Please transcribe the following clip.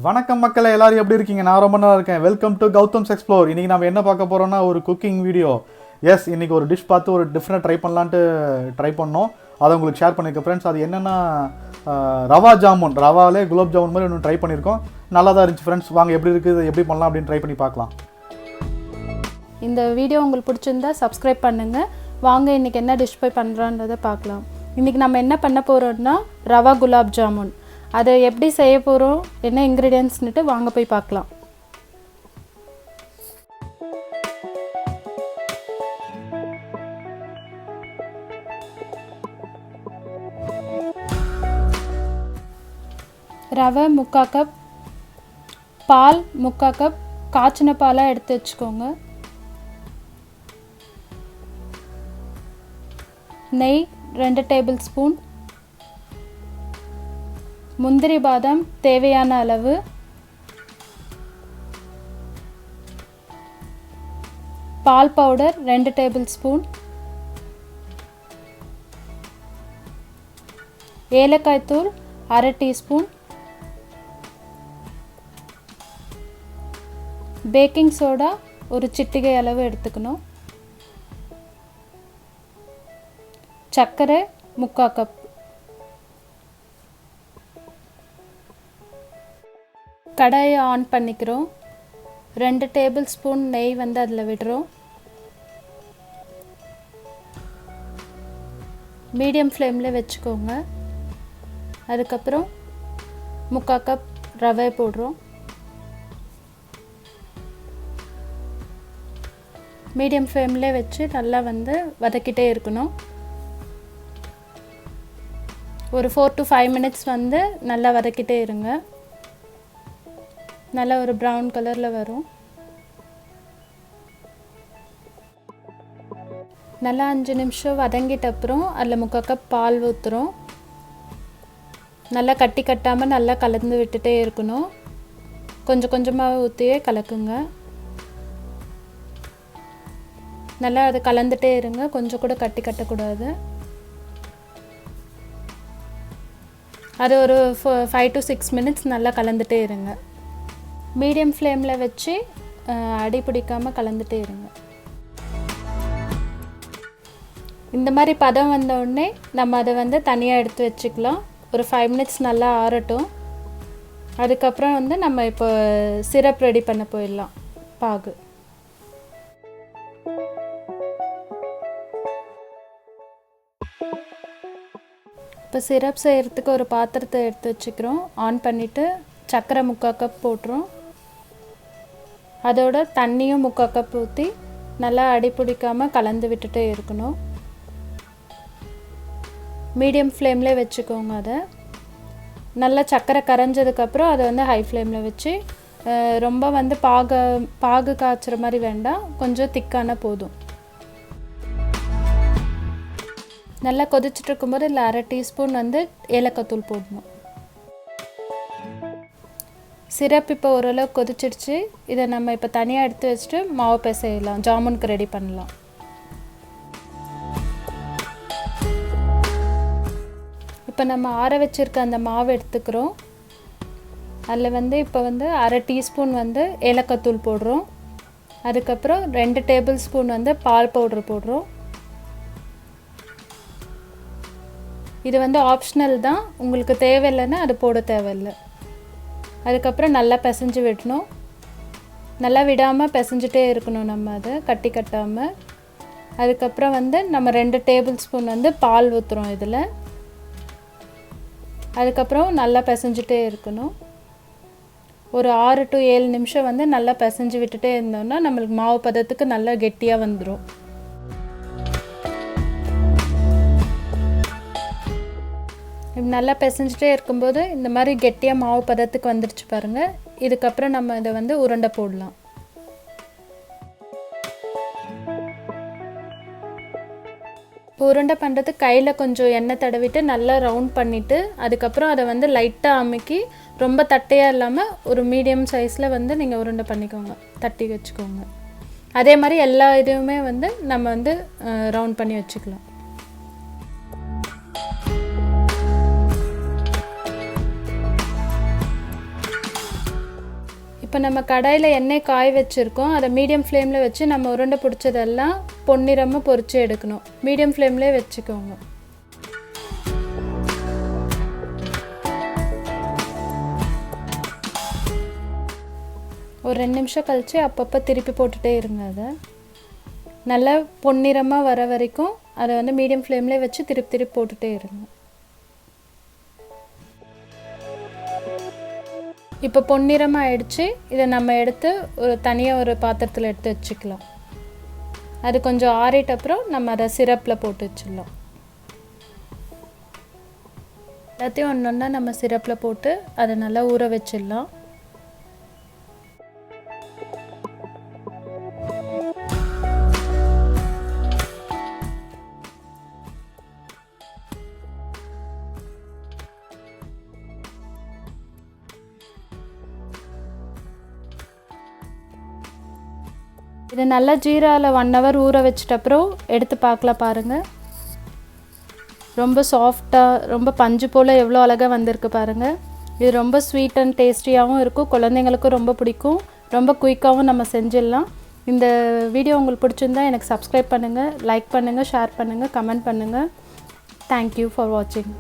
வணக்கம் மக்களே, எல்லாரும் எப்படி இருக்கீங்க? நான் ரொம்ப நல்லா இருக்கேன். Welcome to Gautam's explore. இன்றைக்கி நம்ம என்ன பார்க்க போகிறோம்னா ஒரு குக்கிங் வீடியோ. எஸ், இன்றைக்கி ஒரு டிஷ் பார்த்து ஒரு டிஃப்ரெண்ட் ட்ரை பண்ணலான்ட்டு ட்ரை பண்ணோம். அதை உங்களுக்கு ஷேர் பண்ணியிருக்கேன் ஃப்ரெண்ட்ஸ். அது என்னென்னா ரவா ஜாமுன், ரவாவிலே குலோப் ஜாமுன் மாதிரி ஒன்று ட்ரை பண்ணியிருக்கோம். நல்லா தான் இருந்துச்சு ஃப்ரெண்ட்ஸ். வாங்க எப்படி இருக்குது, எப்படி பண்ணலாம் அப்படின்னு ட்ரை பண்ணி பார்க்கலாம். இந்த வீடியோ உங்களுக்கு பிடிச்சிருந்தா சப்ஸ்கிரைப் பண்ணுங்கள். வாங்க இன்றைக்கி என்ன டிஷ் போய் பண்ணுறோன்றதை பார்க்கலாம். இன்றைக்கி நம்ம என்ன பண்ண போகிறோம்னா ரவா குலாப் ஜாமுன். அதை எப்படி செய்ய போகிறோம், என்ன இன்க்ரீடியன்ட்ஸ்னுட்டு வாங்க போய் பார்க்கலாம். ரவை 3/4 கப், பால் 3/4 கப், காய்ச்சின பாலாக எடுத்து வச்சுக்கோங்க. நெய் 2 டேபிள் ஸ்பூன், முந்திரி பாதாம் தேவையான அளவு, பால் பவுடர் 2 டேபிள் ஸ்பூன், ஏலக்காய் தூள் 1/2 டீஸ்பூன், பேக்கிங் சோடா ஒரு சிட்டிகை அளவு எடுத்துக்கணும், சர்க்கரை 3/4 கப். கடாயை ஆன் பண்ணிக்கிறோம். 2 டேபிள் ஸ்பூன் நெய் வந்து அதில் விடுறோம். மீடியம் ஃப்ளேமில் வச்சுக்கோங்க. அதுக்கப்புறம் 3/4 கப் ரவை போடுறோம். மீடியம் ஃப்ளேமில் வச்சு நல்லா வந்து வதக்கிட்டே இருக்கணும். ஒரு 4 to 5 மினிட்ஸ் வந்து நல்லா வதக்கிட்டே இருங்க. நல்லா ஒரு ப்ரௌன் கலரில் வரும். நல்லா 5 நிமிஷம் வதங்கிட்ட அப்புறம் அதில் 3/4 கப் பால் ஊற்றுறோம். நல்லா கட்டி கட்டாமல் நல்லா கலந்து விட்டுட்டே இருக்கணும். கொஞ்சம் கொஞ்சமாக ஊற்றியே கலக்குங்க. நல்லா அதை கலந்துட்டே இருங்க. கொஞ்சம் கூட கட்டி கட்டக்கூடாது. அது ஒரு 5 to 6 மினிட்ஸ் நல்லா கலந்துட்டே இருங்க. மீடியம் ஃப்ளேமில் வச்சு அடி பிடிக்காமல் கலந்துட்டே இருங்க. இந்த மாதிரி பதம் வந்தோடனே நம்ம அதை வந்து தனியாக எடுத்து வச்சுக்கலாம். ஒரு 5 மினிட்ஸ் நல்லா ஆறட்டும். அதுக்கப்புறம் வந்து நம்ம இப்போ சிரப் ரெடி பண்ண போயிடலாம். பாகு இப்போ சிரப் செய்கிறதுக்கு ஒரு பாத்திரத்தை எடுத்து வச்சுக்கிறோம். ஆன் பண்ணிவிட்டு சர்க்கரை 3/4 கப் போட்டுரும். அதோட தண்ணியும் 3/4 கப் ஊற்றி நல்லா அடி பிடிக்காமல் கலந்து விட்டுட்டே இருக்கணும். மீடியம் ஃப்ளேம்லேயே வச்சுக்கோங்க. அதை நல்லா சர்க்கரை கரைஞ்சதுக்கப்புறம் அதை வந்து ஹை ஃப்ளேமில் வச்சு ரொம்ப வந்து பாகு காய்ச்சுற மாதிரி வேண்டாம், கொஞ்சம் திக்கான போதும். நல்லா கொதிச்சுட்டு இருக்கும்போது இதில் 1/2 டீஸ்பூன் வந்து ஏலக்காய் தூள் போடணும். சிரப் இப்போ ஓரளவு கொதிச்சிடுச்சு. இதை நம்ம இப்போ தனியாக எடுத்து வச்சுட்டு மாவு பிசையலாம், ஜாமுனுக்கு ரெடி பண்ணலாம். இப்போ நம்ம ஆற வச்சுருக்க அந்த மாவு எடுத்துக்கிறோம். அதில் வந்து இப்போ வந்து 1/2 டீஸ்பூன் வந்து ஏலக்காய் தூள் போடுறோம். அதுக்கப்புறம் 2 டேபிள் ஸ்பூன் வந்து பால் பவுட்ரு போடுறோம். இது வந்து ஆப்ஷனல் தான், உங்களுக்கு தேவையில்லைன்னா அது போட தேவையில்லை. அதுக்கப்புறம் நல்லா பிசைஞ்சு விடணும். நல்லா விடாமல் பிசைஞ்சிட்டே இருக்கணும், நம்ம அதை கட்டி கட்டாமல். அதுக்கப்புறம் வந்து நம்ம 2 டேபிள் ஸ்பூன் வந்து பால் ஊற்றுறோம் இதில். அதுக்கப்புறம் நல்லா பிசைஞ்சிட்டே இருக்கணும். ஒரு 6 to 7 நிமிஷம் வந்து நல்லா பிசைஞ்சு விட்டுட்டே இருந்தோம்னா நம்மளுக்கு மாவு பதத்துக்கு நல்லா கெட்டியாக வந்துடும். நல்லா பிசைஞ்சிட்டே இருக்கும்போது இந்த மாதிரி கெட்டியாக மாவு பதத்துக்கு வந்துடுச்சு பாருங்கள். இதுக்கப்புறம் நம்ம இதை வந்து உருண்டை போடலாம். உருண்டை பண்ணுறதுக்கு கையில் கொஞ்சம் எண்ணெய் தடவிட்டு நல்லா ரவுண்ட் பண்ணிவிட்டு அதுக்கப்புறம் அதை வந்து லைட்டாக அமுக்கி ரொம்ப தட்டையாக இல்லாமல் ஒரு மீடியம் சைஸில் வந்து நீங்கள் உருண்டை பண்ணிக்கோங்க, தட்டி வச்சுக்கோங்க. அதே மாதிரி எல்லா இதுவுமே வந்து நம்ம வந்து ரவுண்ட் பண்ணி வச்சுக்கலாம். இப்போ நம்ம கடாயில் எண்ணெய் காய வச்சுருக்கோம். அதை மீடியம் ஃப்ளேமில் வச்சு நம்ம உருண்டை பிடிச்சதெல்லாம் பொன்னிறமாக பொரித்து எடுக்கணும். மீடியம் ஃப்ளேம்லேயே வச்சுக்கோங்க. ஒரு 2 நிமிஷம் கழித்து அப்பப்போ திருப்பி போட்டுகிட்டே இருங்க. அதை நல்லா பொன்னிறமாக வர வரைக்கும் அதை வந்து மீடியம் ஃப்ளேம்லேயே வச்சு திருப்பி போட்டுகிட்டே இருங்க. இப்போ பொன்னிறமாக ஆயிடுச்சு. இதை நம்ம எடுத்து தனியாக ஒரு பாத்திரத்தில் எடுத்து வச்சுக்கலாம். அது கொஞ்சம் ஆறிட்ட அப்புறம் நம்ம அதை சிரப்பில் போட்டு வச்சிடலாம். எல்லாத்தையும் ஒன்று ஒன்றா நம்ம சிரப்பில் போட்டு அதை நல்லா ஊற வச்சிடலாம். இது நல்லா ஜீராவில் 1 ஹவர் ஊற வச்சிட்ட அப்புறம் எடுத்து பார்க்கலாம். பாருங்கள், ரொம்ப சாஃப்டாக ரொம்ப பஞ்சு போல் எவ்வளோ அழகாக வந்திருக்கு பாருங்கள். இது ரொம்ப ஸ்வீட் அண்ட் டேஸ்டியாகவும் இருக்கும். குழந்தைங்களுக்கும் ரொம்ப பிடிக்கும். ரொம்ப குயிக்காகவும் நம்ம செஞ்சிடலாம். இந்த வீடியோ உங்களுக்கு பிடிச்சிருந்தா எனக்கு சப்ஸ்கிரைப் பண்ணுங்கள், லைக் பண்ணுங்கள், ஷேர் பண்ணுங்கள், கமெண்ட் பண்ணுங்கள். தேங்க்யூ ஃபார் வாட்சிங்.